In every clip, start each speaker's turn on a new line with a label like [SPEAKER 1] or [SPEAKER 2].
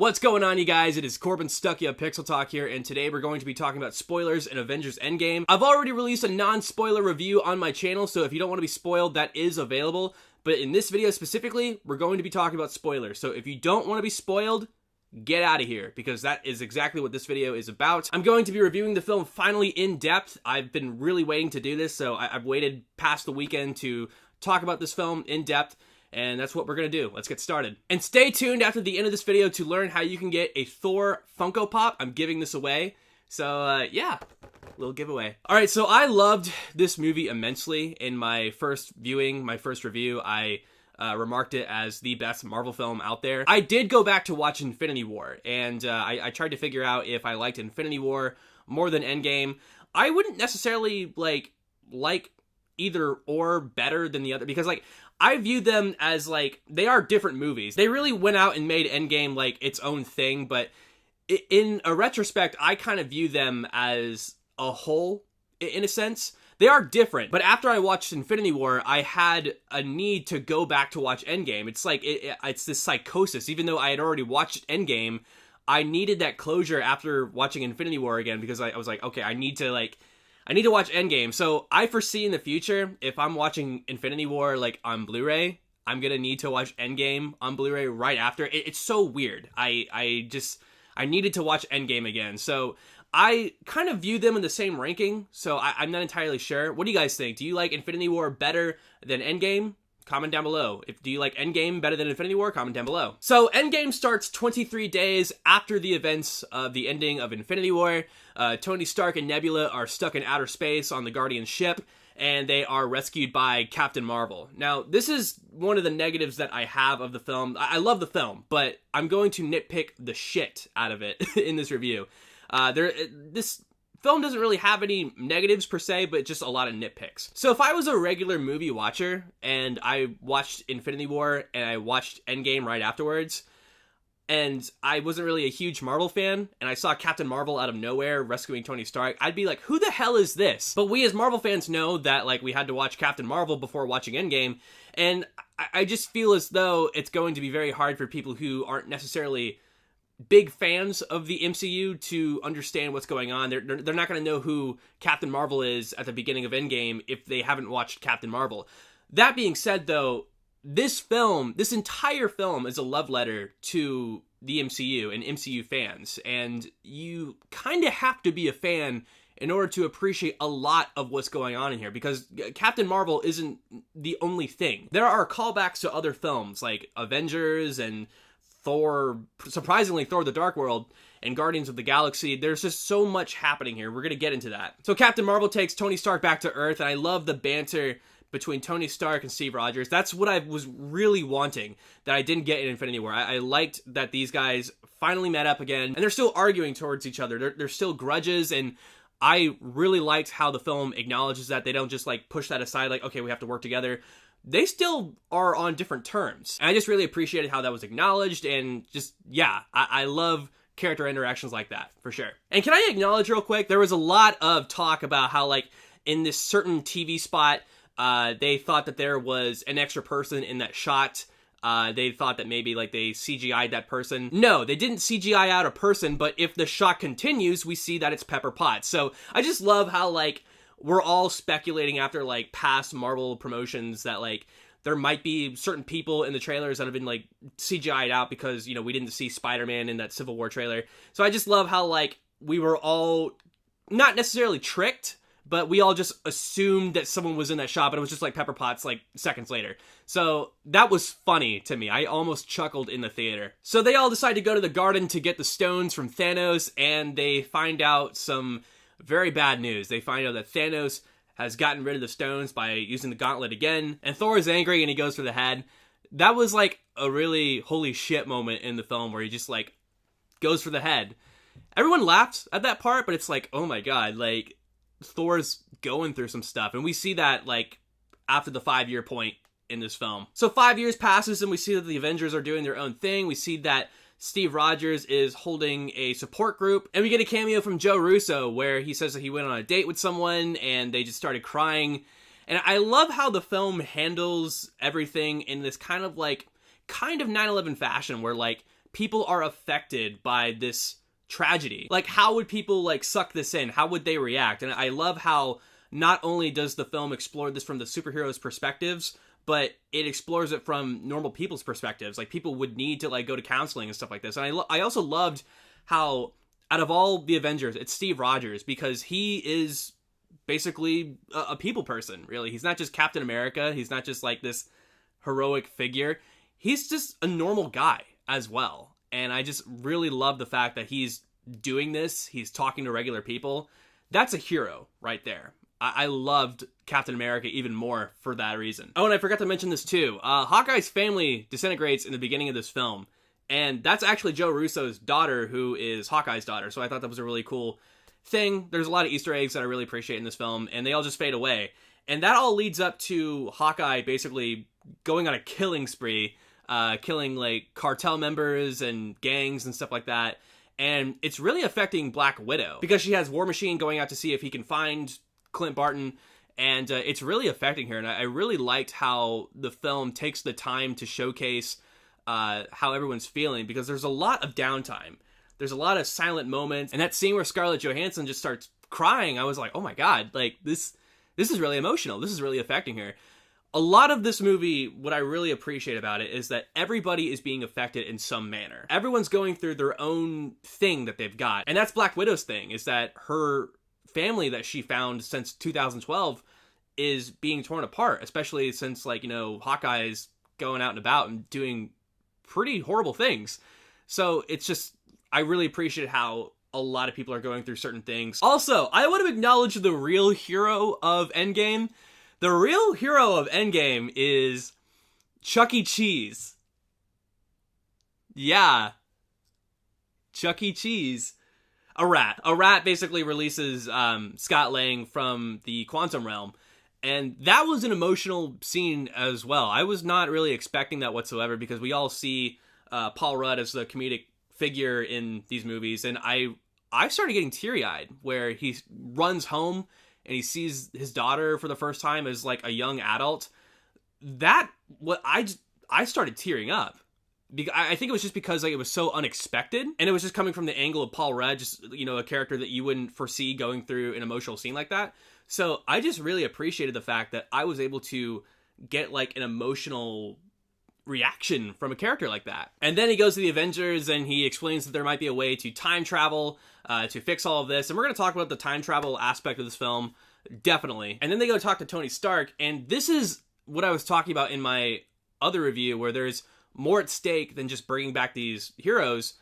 [SPEAKER 1] What's going on, you guys? It is Corbin Stuckey of Pixel Talk here, and today we're going to be talking about spoilers in Avengers Endgame. I've already released a non-spoiler review on my channel, so if you don't want to be spoiled, that is available. But in this video specifically, we're going to be talking about spoilers. So if you don't want to be spoiled, get out of here, because that is exactly what this video is about. I'm going to be reviewing the film finally in depth. I've been really waiting to do this, so I've waited past the weekend to talk about this film in depth. And that's what we're going to do. Let's get started. And stay tuned after the end of this video to learn how you can get a Thor Funko Pop. I'm giving this away. So, yeah, little giveaway. All right, so I loved this movie immensely. In my first viewing, my first review, I remarked it as the best Marvel film out there. I did go back to watch Infinity War, and I tried to figure out if I liked Infinity War more than Endgame. I wouldn't necessarily, like either or better than the other, because, I view them as, they are different movies. They really went out and made Endgame, its own thing, but in a retrospect, I kind of view them as a whole, in a sense. They are different, but after I watched Infinity War, I had a need to go back to watch Endgame. It's it's this psychosis. Even though I had already watched Endgame, I needed that closure after watching Infinity War again, because I was like, okay, I need to watch Endgame. So I foresee in the future, if I'm watching Infinity War on Blu-ray, I'm gonna need to watch Endgame on Blu-ray right after. It's so weird. I needed to watch Endgame again. So I kind of view them in the same ranking. So I'm not entirely sure. What do you guys think? Do you like Infinity War better than Endgame? Comment down below. Do you like Endgame better than Infinity War? Comment down below. So Endgame starts 23 days after the events of the ending of Infinity War. Tony Stark and Nebula are stuck in outer space on the Guardian ship, and they are rescued by Captain Marvel. Now, this is one of the negatives that I have of the film. I love the film, but I'm going to nitpick the shit out of it in this review. This film doesn't really have any negatives per se, but just a lot of nitpicks. So if I was a regular movie watcher and I watched Infinity War and I watched Endgame right afterwards, and I wasn't really a huge Marvel fan, and I saw Captain Marvel out of nowhere rescuing Tony Stark, I'd be like, who the hell is this? But we as Marvel fans know that we had to watch Captain Marvel before watching Endgame, and I just feel as though it's going to be very hard for people who aren't necessarily big fans of the MCU to understand what's going on. They're not going to know who Captain Marvel is at the beginning of Endgame if they haven't watched Captain Marvel. That being said, though, this entire film is a love letter to the MCU and MCU fans, and you kind of have to be a fan in order to appreciate a lot of what's going on in here, because Captain Marvel isn't the only thing. There are callbacks to other films like Avengers and Thor, surprisingly Thor the Dark World, and Guardians of the Galaxy. There's just so much happening here. We're going to get into that. So Captain Marvel takes Tony Stark back to Earth, and I love the banter between Tony Stark and Steve Rogers. That's what I was really wanting that I didn't get in Infinity War. I liked that these guys finally met up again, and they're still arguing towards each other. There's still grudges, and I really liked how the film acknowledges that. They don't just push that aside, okay, we have to work together. They still are on different terms. And I just really appreciated how that was acknowledged, and just, yeah, I love character interactions like that, for sure. And can I acknowledge real quick, there was a lot of talk about how, in this certain TV spot, they thought that there was an extra person in that shot. They thought that maybe, they CGI'd that person. No, they didn't CGI out a person, but if the shot continues, we see that it's Pepper Potts. So I just love how, we're all speculating after, past Marvel promotions that, there might be certain people in the trailers that have been, CGI'd out because, we didn't see Spider-Man in that Civil War trailer. So I just love how, we were all not necessarily tricked, but we all just assumed that someone was in that shot, but it was just, Pepper Potts, seconds later. So that was funny to me. I almost chuckled in the theater. So they all decide to go to the garden to get the stones from Thanos, and they find out some very bad news. They find out that Thanos has gotten rid of the stones by using the gauntlet again, and Thor is angry and he goes for the head. That was a really holy shit moment in the film where he just goes for the head. Everyone laughed at that part, but it's oh my god, Thor's going through some stuff, and we see that after the 5-year point in this film. So 5 years passes and we see that the Avengers are doing their own thing. We see that Steve Rogers is holding a support group, and we get a cameo from Joe Russo where he says that he went on a date with someone and they just started crying. And I love how the film handles everything in this kind of 9/11 fashion where people are affected by this tragedy. Like, how would people, like, suck this in? How would they react? And I love how not only does the film explore this from the superheroes' perspectives, but it explores it from normal people's perspectives. Like, people would need to, like, go to counseling and stuff like this. And I also loved how, out of all the Avengers, it's Steve Rogers, because he is basically a people person, really. He's not just Captain America. He's not just, like, this heroic figure. He's just a normal guy as well. And I just really love the fact that he's doing this. He's talking to regular people. That's a hero right there. I loved Captain America even more for that reason. Oh, and I forgot to mention this too. Hawkeye's family disintegrates in the beginning of this film. And that's actually Joe Russo's daughter, who is Hawkeye's daughter. So I thought that was a really cool thing. There's a lot of Easter eggs that I really appreciate in this film. And they all just fade away. And that all leads up to Hawkeye basically going on a killing spree. Killing, like, cartel members and gangs and stuff like that. And it's really affecting Black Widow, because she has War Machine going out to see if he can find Clint Barton, and it's really affecting her. And I really liked how the film takes the time to showcase how everyone's feeling, because there's a lot of downtime. There's a lot of silent moments, and that scene where Scarlett Johansson just starts crying, I was like, oh my god, like, this is really emotional. This is really affecting her. A lot of this movie, what I really appreciate about it is that everybody is being affected in some manner. Everyone's going through their own thing that they've got. And that's Black Widow's thing, is that her family that she found since 2012 is being torn apart, especially since, like, you know, Hawkeye's going out and about and doing pretty horrible things. So it's just, I really appreciate how a lot of people are going through certain things. Also, I would have acknowledged the real hero of Endgame. The real hero of Endgame is Chuck E. Cheese. Yeah. Chuck E. Cheese. A rat. A rat basically releases Scott Lang from the quantum realm. And that was an emotional scene as well. I was not really expecting that whatsoever, because we all see Paul Rudd as the comedic figure in these movies. And I started getting teary-eyed where he runs home and he sees his daughter for the first time as, like, a young adult. I started tearing up. I think it was just because, like, it was so unexpected, and it was just coming from the angle of Paul Rudd, just, you know, a character that you wouldn't foresee going through an emotional scene like that. So I just really appreciated the fact that I was able to get, like, an emotional reaction from a character like that. And then he goes to the Avengers and he explains that there might be a way to time travel to fix all of this. And we're going to talk about the time travel aspect of this film, definitely. And then they go talk to Tony Stark, and this is what I was talking about in my other review, where there's more at stake than just bringing back these heroes.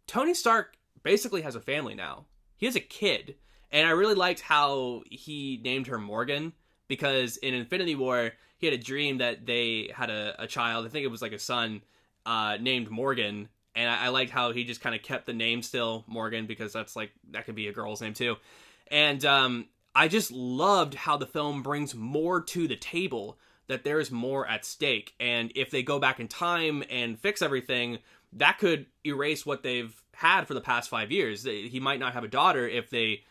[SPEAKER 1] Tony Stark basically has a family now. He has a kid. And I really liked how he named her Morgan, because in Infinity War, he had a dream that they had a child, I think it was like a son, named Morgan. And I liked how he just kind of kept the name still Morgan, because that's, like, that could be a girl's name too. And I just loved how the film brings more to the table, that there is more at stake. And if they go back in time and fix everything, that could erase what they've had for the past 5 years. He might not have a daughter if they,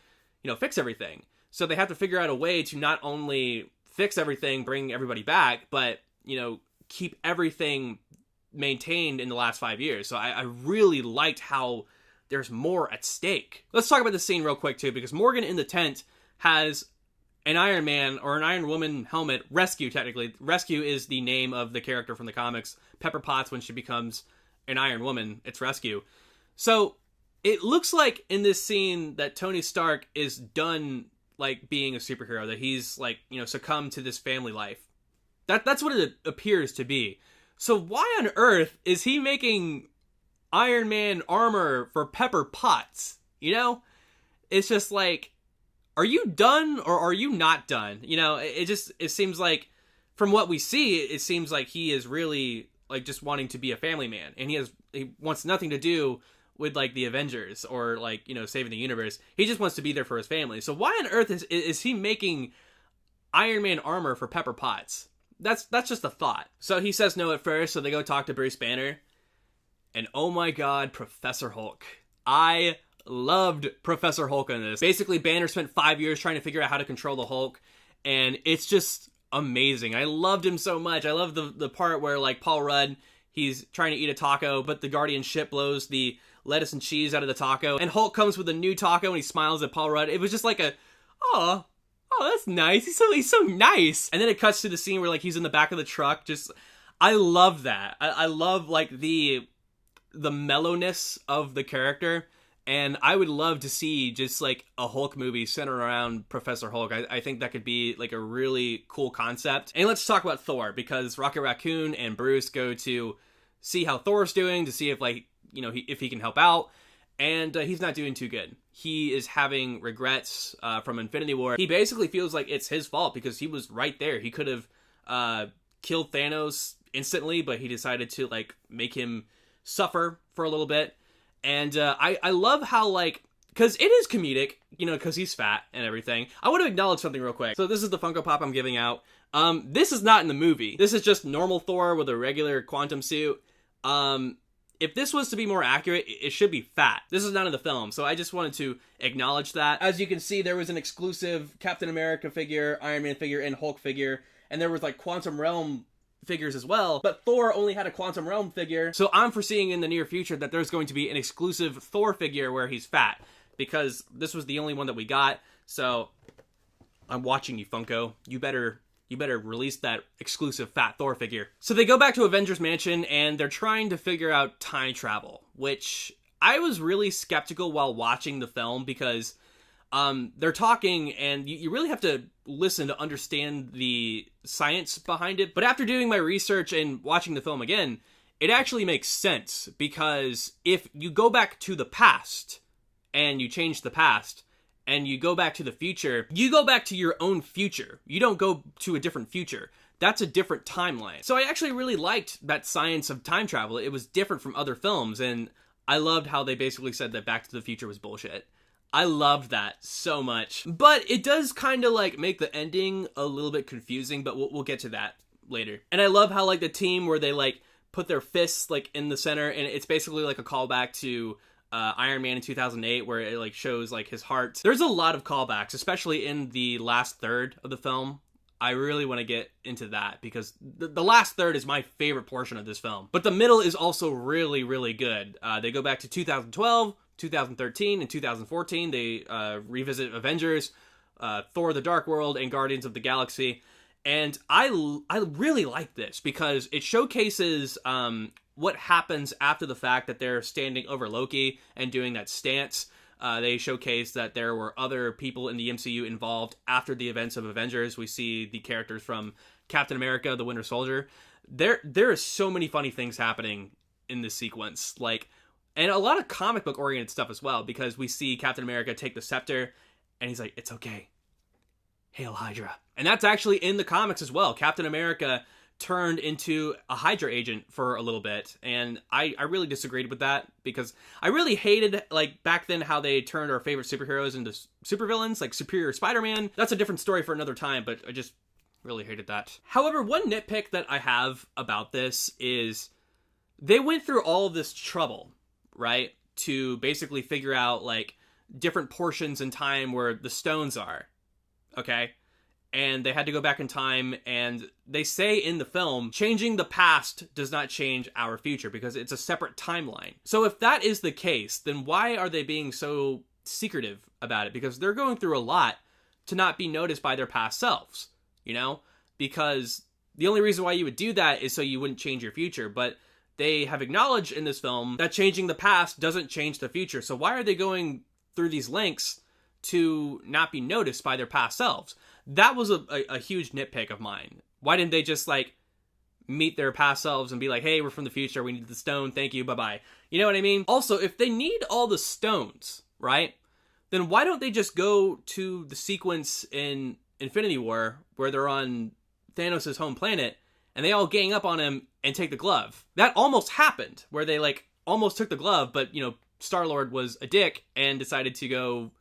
[SPEAKER 1] you know, fix everything. So they have to figure out a way to not only fix everything, bring everybody back, but, you know, keep everything maintained in the last 5 years. So I really liked how there's more at stake. Let's talk about this scene real quick too, because Morgan in the tent has an Iron Man or an Iron Woman helmet. Rescue, technically. Rescue is the name of the character from the comics. Pepper Potts, when she becomes an Iron Woman, it's Rescue. So it looks like in this scene that Tony Stark is done, like, being a superhero, that he's, like, you know, succumbed to this family life. That's what it appears to be. So why on earth is he making Iron Man armor for Pepper Potts? You know? It's just like, are you done or are you not done? You know, it seems like, from what we see, it seems like he is really, like, just wanting to be a family man. And he wants nothing to do with, like, the Avengers or, like, you know, saving the universe. He just wants to be there for his family. So why on earth is he making Iron Man armor for Pepper Potts? That's just a thought. So he says no at first, so they go talk to Bruce Banner. And oh my god, Professor Hulk. I loved Professor Hulk in this. Basically, Banner spent 5 years trying to figure out how to control the Hulk, and it's just amazing. I loved him so much. I love the part where, like, Paul Rudd, he's trying to eat a taco, but the Guardian ship blows the lettuce and cheese out of the taco, and Hulk comes with a new taco and he smiles at Paul Rudd. It was just like oh, that's nice. He's so nice. And then it cuts to the scene where like he's in the back of the truck. Just, I love that. I love like the mellowness of the character. And I would love to see just like a Hulk movie centered around Professor Hulk. I think that could be like a really cool concept. And let's talk about Thor, because Rocket Raccoon and Bruce go to see how Thor's doing, to see if like, you know, if he can help out. And he's not doing too good. He is having regrets from Infinity War. He basically feels like it's his fault because he was right there. He could have killed Thanos instantly, but he decided to like make him suffer for a little bit. And I love how, like, because it is comedic, you know, because he's fat and everything. I want to acknowledge something real quick. So this is the Funko Pop I'm giving out. This is not in the movie. This is just normal Thor with a regular quantum suit. If this was to be more accurate, it should be fat. This is not in the film, so I just wanted to acknowledge that. As you can see, there was an exclusive Captain America figure, Iron Man figure, and Hulk figure, and there was, like, Quantum Realm figures as well, but Thor only had a Quantum Realm figure, so I'm foreseeing in the near future that there's going to be an exclusive Thor figure where he's fat, because this was the only one that we got. So I'm watching you, Funko. You better release that exclusive fat Thor figure. So they go back to Avengers Mansion and they're trying to figure out time travel, which I was really skeptical while watching the film, because they're talking and you really have to listen to understand the science behind it. But after doing my research and watching the film again, it actually makes sense, because if you go back to the past and you change the past and you go back to the future, you go back to your own future. You don't go to a different future. That's a different timeline. So I actually really liked that science of time travel. It was different from other films, and I loved how they basically said that Back to the Future was bullshit. I loved that so much. But it does kind of like make the ending a little bit confusing, but we'll get to that later. And I love how like the team where they like put their fists like in the center, and it's basically like a callback to Iron Man in 2008, where it like shows like his heart. There's a lot of callbacks, especially in the last third of the film. I really want to get into that, because the last third is my favorite portion of this film. But the middle is also really, really good. They go back to 2012, 2013, and 2014. They revisit Avengers, Thor: The Dark World, and Guardians of the Galaxy. And I really like this, because it showcases what happens after the fact that they're standing over Loki and doing that stance. They showcase that there were other people in the MCU involved after the events of Avengers. We see the characters from Captain America, the Winter Soldier. There is so many funny things happening in this sequence, like, and a lot of comic book oriented stuff as well, because we see Captain America take the scepter and he's like, "It's okay. Hail Hydra." And that's actually in the comics as well. Captain America turned into a Hydra agent for a little bit, and I really disagreed with that, because I really hated, like, back then how they turned our favorite superheroes into supervillains, like Superior Spider-Man. That's a different story for another time, but I just really hated that. However, one nitpick that I have about this is they went through all of this trouble, right, to basically figure out, like, different portions in time where the stones are, okay? And they had to go back in time, and they say in the film, changing the past does not change our future, because it's a separate timeline. So if that is the case, then why are they being so secretive about it? Because they're going through a lot to not be noticed by their past selves, you know? Because the only reason why you would do that is so you wouldn't change your future, but they have acknowledged in this film that changing the past doesn't change the future. So why are they going through these lengths to not be noticed by their past selves? That was a huge nitpick of mine. Why didn't they just, like, meet their past selves and be like, "Hey, we're from the future, we need the stone, thank you, bye-bye." You know what I mean? Also, if they need all the stones, right, then why don't they just go to the sequence in Infinity War where they're on Thanos' home planet and they all gang up on him and take the glove? That almost happened, where they, like, almost took the glove, but, you know, Star-Lord was a dick and decided to go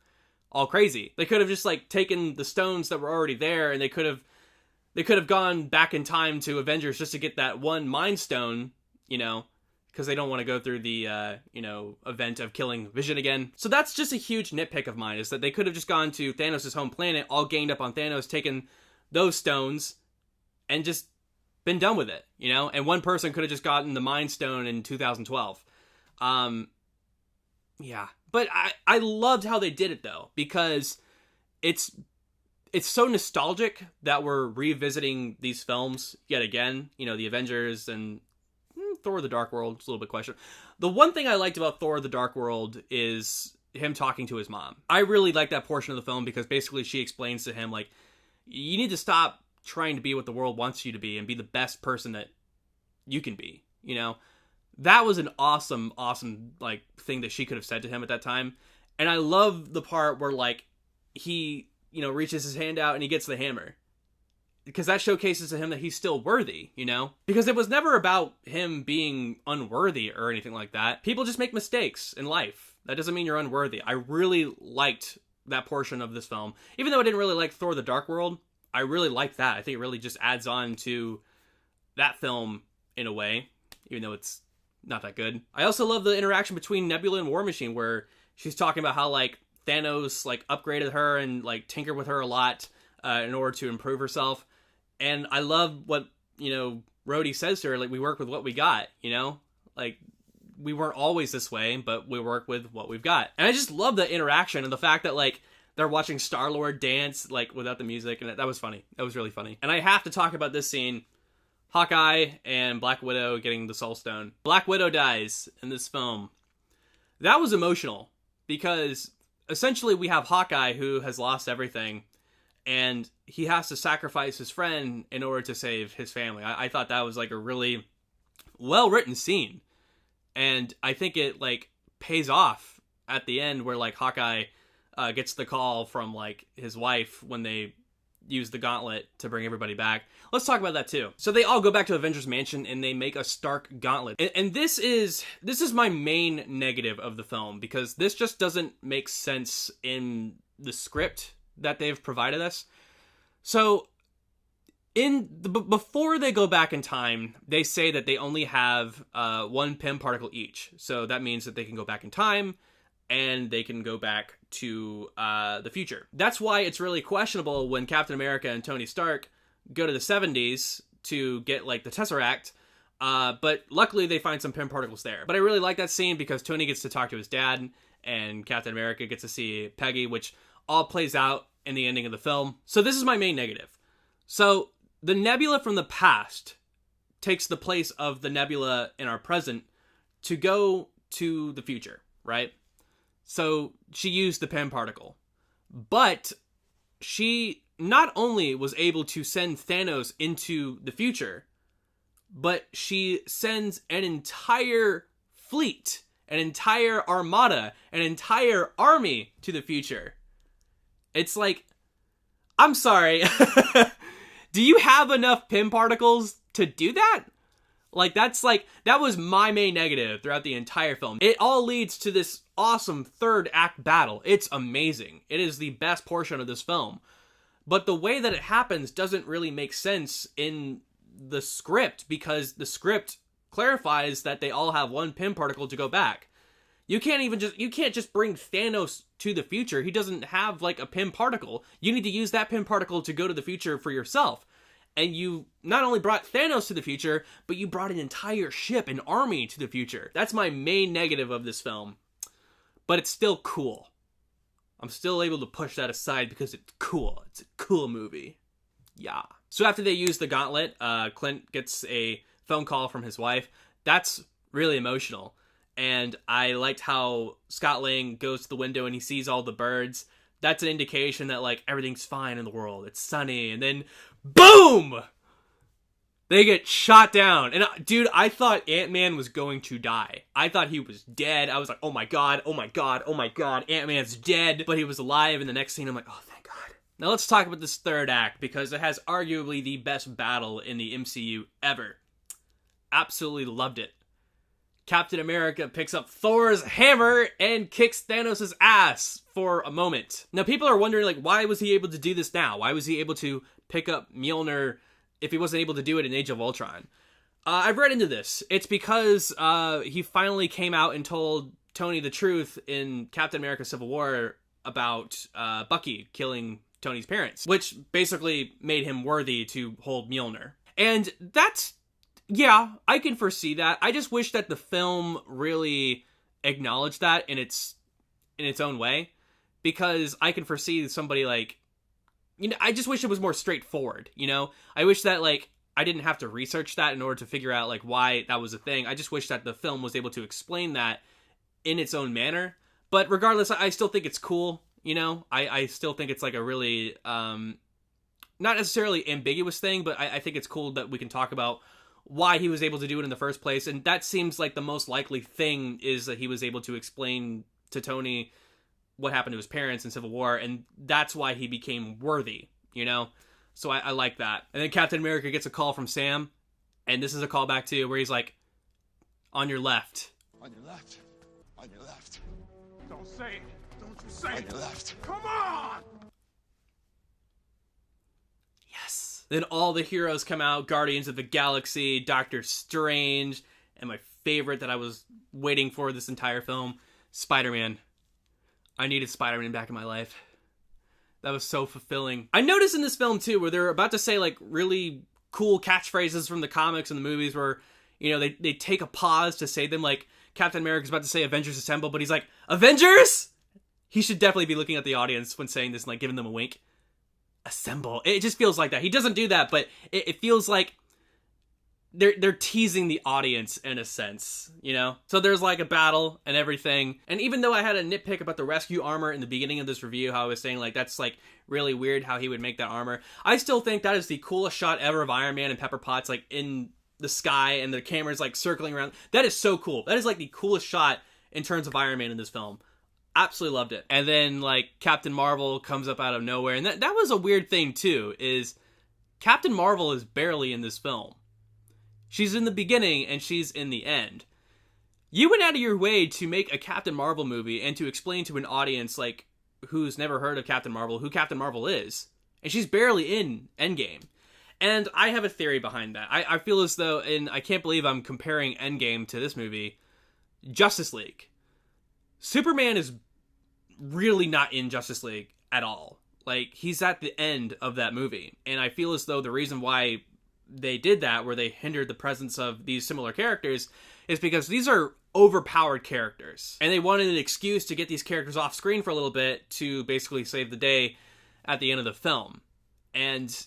[SPEAKER 1] all crazy. They could have just, like, taken the stones that were already there, and they could have gone back in time to Avengers just to get that one Mind Stone, you know, because they don't want to go through the, you know, event of killing Vision again. So that's just a huge nitpick of mine, is that they could have just gone to Thanos' home planet, all ganged up on Thanos, taken those stones, and just been done with it, you know? And one person could have just gotten the Mind Stone in 2012. Yeah. But I loved how they did it, though, because it's so nostalgic that we're revisiting these films yet again. You know, the Avengers and Thor: The Dark World. It's a little bit questionable. The one thing I liked about Thor: The Dark World is him talking to his mom. I really like that portion of the film because basically she explains to him, like, you need to stop trying to be what the world wants you to be and be the best person that you can be, you know? That was an awesome, like, thing that she could have said to him at that time. And I love the part where, like, he, you know, reaches his hand out and he gets the hammer. Because that showcases to him that he's still worthy, you know? Because it was never about him being unworthy or anything like that. People just make mistakes in life. That doesn't mean you're unworthy. I really liked that portion of this film. Even though I didn't really like Thor: The Dark World, I really liked that. I think it really just adds on to that film in a way, even though it's not that good. I also love the interaction between Nebula and War Machine, where she's talking about how, like, Thanos, like, upgraded her and, like, tinkered with her a lot in order to improve herself. And I love what, you know, Rhodey says to her, like, we work with what we got, you know? Like, we weren't always this way, but we work with what we've got. And I just love the interaction and the fact that, like, they're watching Star-Lord dance, like, without the music, and that was funny. That was really funny. And I have to talk about this scene. Hawkeye and Black Widow getting the Soul Stone. Black Widow dies in this film. That was emotional, because essentially we have Hawkeye who has lost everything, and he has to sacrifice his friend in order to save his family. I thought that was, like, a really well-written scene. And I think it, like, pays off at the end where, like, Hawkeye gets the call from, like, his wife when they use the gauntlet to bring everybody back. Let's talk about that too. So they all go back to Avengers Mansion and they make a Stark gauntlet. And this is my main negative of the film, because this just doesn't make sense in the script that they've provided us. So before they go back in time, they say that they only have one Pym particle each. So that means that they can go back in time and they can go back to the future. That's why it's really questionable when Captain America and Tony Stark go to the 70s to get, like, the Tesseract, but luckily they find some Pym particles there. But I really like that scene because Tony gets to talk to his dad, and Captain America gets to see Peggy, which all plays out in the ending of the film. So this is my main negative. So the Nebula from the past takes the place of the Nebula in our present to go to the future, right? So she used the Pym particle, but she not only was able to send Thanos into the future, but she sends an entire fleet, an entire armada, an entire army to the future. It's like, I'm sorry. Do you have enough Pym particles to do that? Like, that was my main negative throughout the entire film. It all leads to this awesome third act battle. It's amazing. It is the best portion of this film. But the way that it happens doesn't really make sense in the script, because the script clarifies that they all have one Pym particle to go back. You can't just bring Thanos to the future. He doesn't have, like, a Pym particle. You need to use that Pym particle to go to the future for yourself. And you not only brought Thanos to the future, but you brought an entire ship, an army to the future. That's my main negative of this film. But it's still cool. I'm still able to push that aside because it's cool. It's a cool movie. Yeah. So after they use the gauntlet, Clint gets a phone call from his wife. That's really emotional. And I liked how Scott Lang goes to the window and he sees all the birds. That's an indication that, like, everything's fine in the world. It's sunny. And then, boom! They get shot down. And, dude, I thought Ant-Man was going to die. I thought he was dead. I was like, oh my god, oh my god, oh my god, Ant-Man's dead. But he was alive. In the next scene, I'm like, oh, thank god. Now let's talk about this third act, because it has arguably the best battle in the MCU ever. Absolutely loved it. Captain America picks up Thor's hammer and kicks Thanos' ass for a moment. Now, people are wondering, like, why was he able to do this now? Why was he able to pick up Mjolnir if he wasn't able to do it in Age of Ultron? I've read into this. It's because he finally came out and told Tony the truth in Captain America Civil War about Bucky killing Tony's parents, which basically made him worthy to hold Mjolnir. And that's, yeah, I can foresee that. I just wish that the film really acknowledged that in its own way, because I can foresee somebody like, you know, I just wish it was more straightforward, you know? I wish that, like, I didn't have to research that in order to figure out, like, why that was a thing. I just wish that the film was able to explain that in its own manner. But regardless, I still think it's cool, you know? I still think it's, like, a really, not necessarily ambiguous thing, but I think it's cool that we can talk about why he was able to do it in the first place. And that seems like the most likely thing, is that he was able to explain to Tony what happened to his parents in Civil War, and that's why he became worthy, you know? So I like that. And then Captain America gets a call from Sam, and this is a callback to where he's like, on your left.
[SPEAKER 2] On your left. On your left.
[SPEAKER 3] Don't say it. Don't you say it.
[SPEAKER 2] On your left.
[SPEAKER 3] Come on!
[SPEAKER 1] Yes. Then all the heroes come out, Guardians of the Galaxy, Doctor Strange, and my favorite that I was waiting for this entire film, Spider-Man. I needed Spider-Man back in my life. That was so fulfilling. I noticed in this film, too, where they're about to say, like, really cool catchphrases from the comics and the movies where, you know, they take a pause to say them. Like, Captain America's about to say Avengers Assemble, but he's like, Avengers? He should definitely be looking at the audience when saying this and, like, giving them a wink. Assemble. It just feels like that. He doesn't do that, but it feels like they're teasing the audience in a sense, you know? So there's like a battle and everything. And even though I had a nitpick about the rescue armor in the beginning of this review, how I was saying like that's like really weird how he would make that armor, I still think that is the coolest shot ever of Iron Man and Pepper Potts like in the sky and the camera's like circling around. That is so cool. That is like the coolest shot in terms of Iron Man in this film. Absolutely loved it. And then like Captain Marvel comes up out of nowhere. And that was a weird thing too, is Captain Marvel is barely in this film. She's in the beginning and she's in the end. You went out of your way to make a Captain Marvel movie and to explain to an audience like who's never heard of Captain Marvel who Captain Marvel is. And she's barely in Endgame. And I have a theory behind that. I feel as though, and I can't believe I'm comparing Endgame to this movie, Justice League. Superman is really not in Justice League at all. Like, he's at the end of that movie. And I feel as though the reason why they did that, where they hindered the presence of these similar characters, is because these are overpowered characters. And they wanted an excuse to get these characters off screen for a little bit to basically save the day at the end of the film. And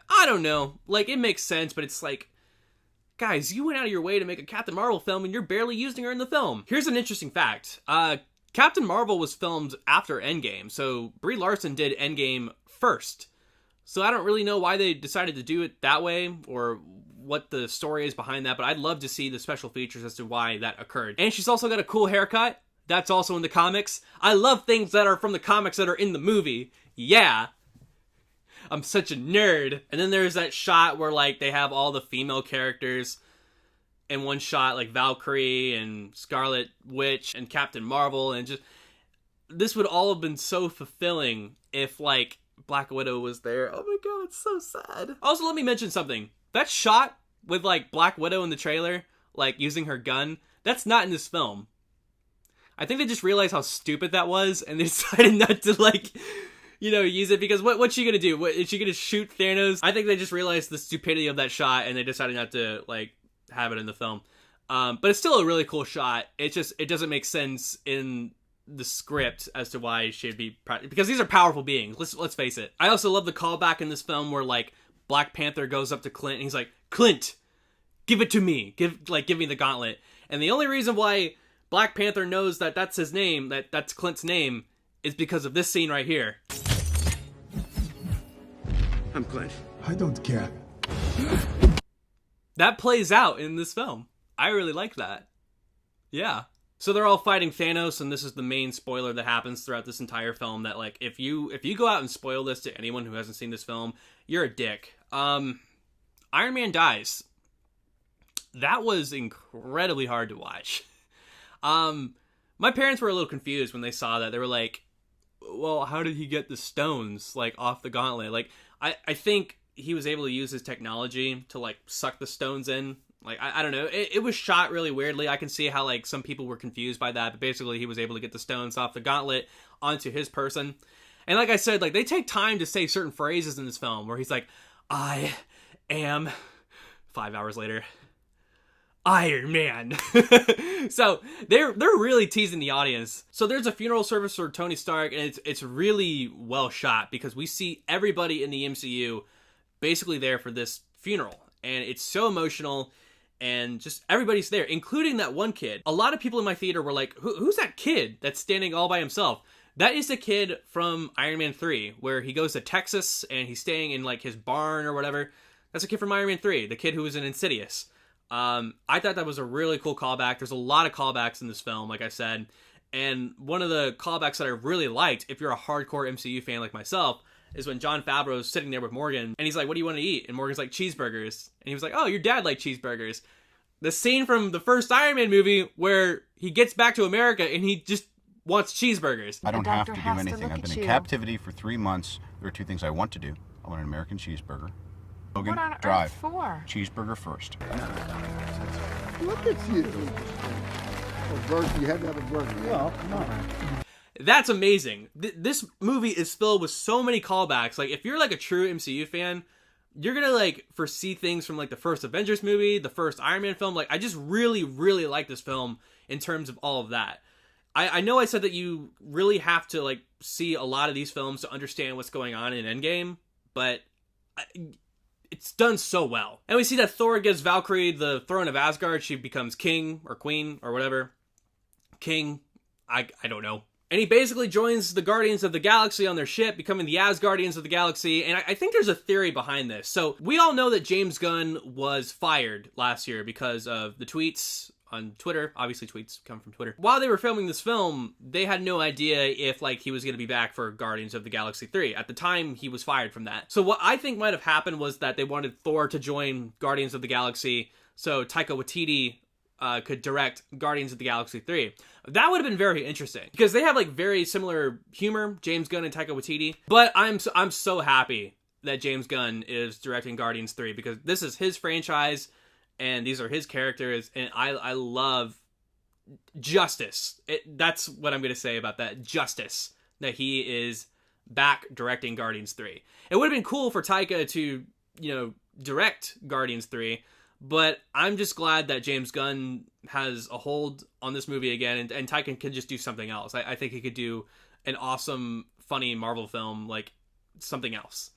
[SPEAKER 1] I don't know, like, it makes sense, but it's like, guys, you went out of your way to make a Captain Marvel film and you're barely using her in the film. Here's an interesting fact. Captain Marvel was filmed after Endgame, so Brie Larson did Endgame first. So I don't really know why they decided to do it that way, or what the story is behind that, but I'd love to see the special features as to why that occurred. And she's also got a cool haircut. That's also in the comics. I love things that are from the comics that are in the movie. Yeah. I'm such a nerd. And then there's that shot where, like, they have all the female characters in one shot, like Valkyrie and Scarlet Witch and Captain Marvel, and just, this would all have been so fulfilling if, like, Black Widow was there. Oh my god, it's so sad. Also, let me mention something. That shot with, like, Black Widow in the trailer, like, using her gun, that's not in this film. I think they just realized how stupid that was, and they decided not to, like, you know, use it, because what's she gonna do? Is she gonna shoot Thanos? I think they just realized the stupidity of that shot, and they decided not to, like, have it in the film. But it's still a really cool shot. It doesn't make sense in the script as to why she'd be, because these are powerful beings. Let's face it. I also love the callback in this film where, like, Black Panther goes up to Clint and he's like, Clint, give it to me. Give me the gauntlet. And the only reason why Black Panther knows that that's his name, that's Clint's name, is because of this scene right here.
[SPEAKER 3] I'm Clint.
[SPEAKER 2] I don't care.
[SPEAKER 1] That plays out in this film. I really like that. Yeah. So they're all fighting Thanos, and this is the main spoiler that happens throughout this entire film, that, like, if you go out and spoil this to anyone who hasn't seen this film, you're a dick. Iron Man dies. That was incredibly hard to watch. My parents were a little confused when they saw that. They were like, well, how did he get the stones, like, off the gauntlet? Like, I think he was able to use his technology to, like, suck the stones in. Like, I don't know. It was shot really weirdly. I can see how, like, some people were confused by that, but basically he was able to get the stones off the gauntlet onto his person. And like I said, like, they take time to say certain phrases in this film where he's like, I am 5 hours later. Iron Man. So they're really teasing the audience. So there's a funeral service for Tony Stark, and it's really well shot because we see everybody in the MCU basically there for this funeral, and it's so emotional, and just everybody's there, including that one kid. A lot of people in my theater were like, who's that kid that's standing all by himself? That is the kid from Iron Man 3, where he goes to Texas and he's staying in like his barn or whatever. That's a kid from Iron Man 3, the kid who was in Insidious. I thought that was a really cool callback. There's a lot of callbacks in this film, like I said. And one of the callbacks that I really liked, if you're a hardcore MCU fan like myself, is when Jon Favreau is sitting there with Morgan, and he's like, what do you want to eat? And Morgan's like, cheeseburgers. And he was like, oh, your dad liked cheeseburgers. The scene from the first Iron Man movie where he gets back to America and he just wants cheeseburgers.
[SPEAKER 4] I don't have to do anything. I've been in captivity for 3 months. There are 2 things I want to do. I want an American cheeseburger. Logan,
[SPEAKER 5] What on
[SPEAKER 4] drive.
[SPEAKER 5] earth for?
[SPEAKER 4] Cheeseburger first.
[SPEAKER 2] Look at you. Oh, burger, you had to have a burger. Well, come on.
[SPEAKER 1] That's amazing. This movie is filled with so many callbacks. Like, if you're like a true MCU fan, you're gonna like foresee things from like the first Avengers movie, the first Iron Man film. Like, I just really, really like this film in terms of all of that. I know I said that you really have to like see a lot of these films to understand what's going on in Endgame, but it's done so well. And we see that Thor gives Valkyrie the throne of Asgard. She becomes king or queen or whatever. King, I don't know. And he basically joins the Guardians of the Galaxy on their ship, becoming the Asgardians of the Galaxy. And I think there's a theory behind this. So we all know that James Gunn was fired last year because of the tweets on Twitter. Obviously, tweets come from Twitter. While they were filming this film, they had no idea if like he was going to be back for Guardians of the Galaxy 3. At the time, he was fired from that. So what I think might have happened was that they wanted Thor to join Guardians of the Galaxy so Taika Waititi could direct Guardians of the Galaxy 3. That would have been very interesting because they have like very similar humor, James Gunn and Taika Waititi. But I'm so happy that James Gunn is directing Guardians 3 because this is his franchise and these are his characters, and I love justice. That's what I'm going to say about that. Justice that he is back directing Guardians 3. It would have been cool for Taika to, direct Guardians 3, but I'm just glad that James Gunn has a hold on this movie again, and Taika can just do something else. I think he could do an awesome, funny Marvel film, like something else.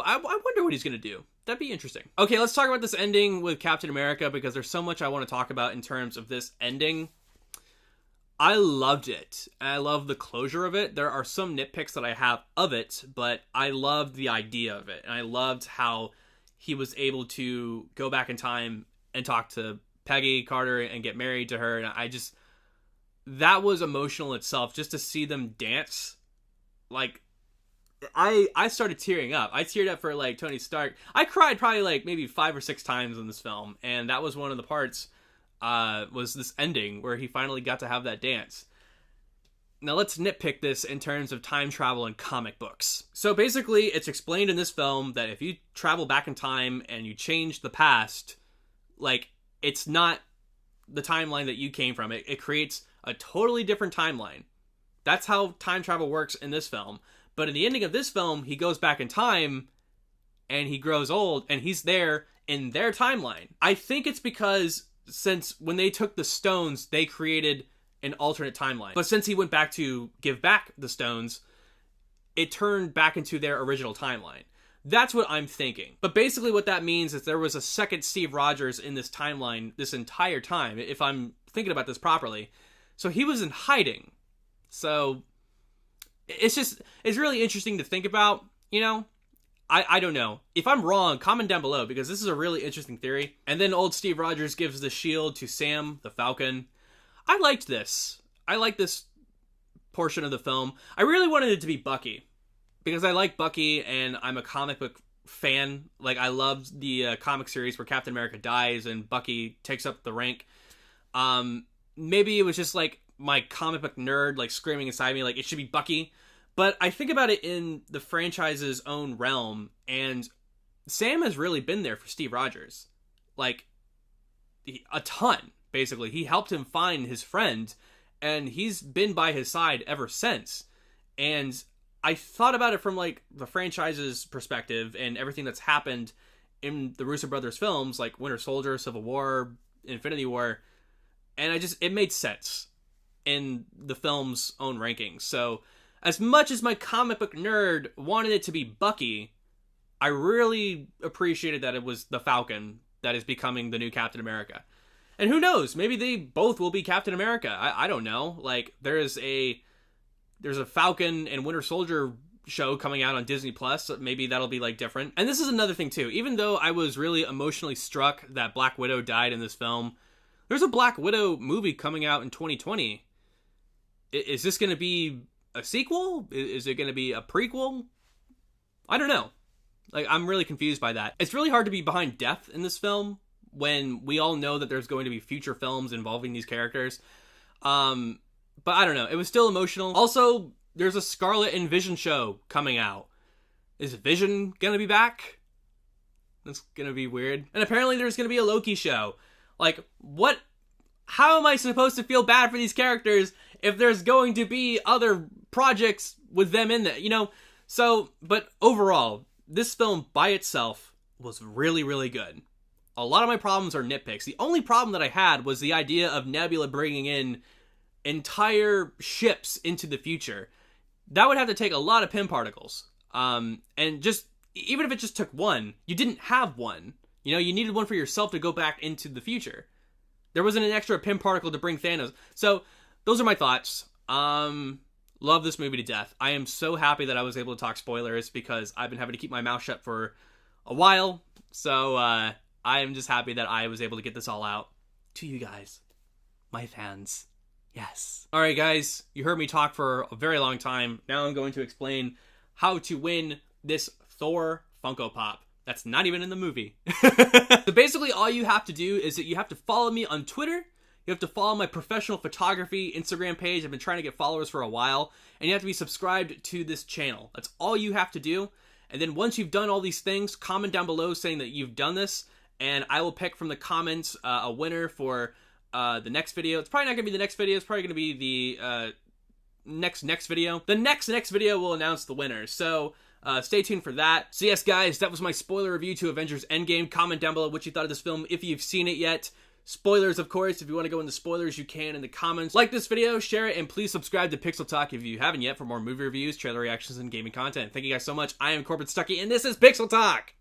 [SPEAKER 1] I wonder what he's going to do. That'd be interesting. Okay, let's talk about this ending with Captain America because there's so much I want to talk about in terms of this ending. I loved it. I love the closure of it. There are some nitpicks that I have of it, but I loved the idea of it. And I loved how he was able to go back in time and talk to Peggy Carter and get married to her. And that was emotional itself, just to see them dance. Like, I started tearing up. I teared up for like Tony Stark. I cried probably like maybe 5 or 6 times in this film, and that was one of the parts. Was this ending where he finally got to have that dance. Now let's nitpick this in terms of time travel in comic books. So basically, it's explained in this film that if you travel back in time and you change the past, like, it's not the timeline that you came from. It creates a totally different timeline. That's how time travel works in this film. But in the ending of this film, he goes back in time and he grows old and he's there in their timeline. I think it's because since when they took the stones, they created an alternate timeline. But since he went back to give back the stones, it turned back into their original timeline. That's what I'm thinking. But basically what that means is there was a second Steve Rogers in this timeline this entire time, if I'm thinking about this properly. So he was in hiding. So it's really interesting to think about, I don't know. If I'm wrong, comment down below, because this is a really interesting theory. And then old Steve Rogers gives the shield to Sam, the Falcon. I liked this. I like this portion of the film. I really wanted it to be Bucky, because I like Bucky, and I'm a comic book fan. Like, I loved the comic series where Captain America dies and Bucky takes up the rank. Maybe it was just, like, my comic book nerd, like, screaming inside me, like, it should be Bucky. But I think about it in the franchise's own realm, and Sam has really been there for Steve Rogers. Like, a ton, basically. He helped him find his friend, and he's been by his side ever since. And I thought about it from, like, the franchise's perspective and everything that's happened in the Russo brothers films, like Winter Soldier, Civil War, Infinity War, and it made sense in the film's own rankings. So as much as my comic book nerd wanted it to be Bucky, I really appreciated that it was the Falcon that is becoming the new Captain America. And who knows, maybe they both will be Captain America. I don't know. Like, there's a Falcon and Winter Soldier show coming out on Disney Plus, so maybe that'll be like different. And this is another thing too. Even though I was really emotionally struck that Black Widow died in this film, there's a Black Widow movie coming out in 2020. Is this going to be a sequel? Is it going to be a prequel? I don't know. Like, I'm really confused by that. It's really hard to be behind death in this film when we all know that there's going to be future films involving these characters. But I don't know. It was still emotional. Also, there's a Scarlet and Vision show coming out. Is Vision gonna be back? That's gonna be weird. And apparently there's gonna be a Loki show. Like, what? How am I supposed to feel bad for these characters if there's going to be other projects with them in there, you know? So, but overall, this film by itself was really, really good. A lot of my problems are nitpicks. The only problem that I had was the idea of Nebula bringing in entire ships into the future. That would have to take a lot of Pym particles. And just, even if it just took one, you didn't have one. You know, you needed one for yourself to go back into the future. There wasn't an extra Pym particle to bring Thanos. So, those are my thoughts. Love this movie to death. I am so happy that I was able to talk spoilers because I've been having to keep my mouth shut for a while. So, I am just happy that I was able to get this all out to you guys, my fans. Yes. Alright guys, you heard me talk for a very long time. Now I'm going to explain how to win this Thor Funko Pop. That's not even in the movie. So basically all you have to do is that you have to follow me on Twitter. You have to follow my professional photography Instagram page. I've been trying to get followers for a while. And you have to be subscribed to this channel. That's all you have to do. And then once you've done all these things, comment down below saying that you've done this. And I will pick from the comments a winner for the next video. It's probably not going to be the next video. It's probably going to be the next video. The next video will announce the winner. So stay tuned for that. So yes, guys, that was my spoiler review to Avengers Endgame. Comment down below what you thought of this film if you've seen it yet. Spoilers, of course. If you want to go into spoilers, you can in the comments. Like this video, share it, and please subscribe to Pixel Talk if you haven't yet for more movie reviews, trailer reactions, and gaming content. Thank you guys so much. I am Corbin Stuckey, and this is Pixel Talk!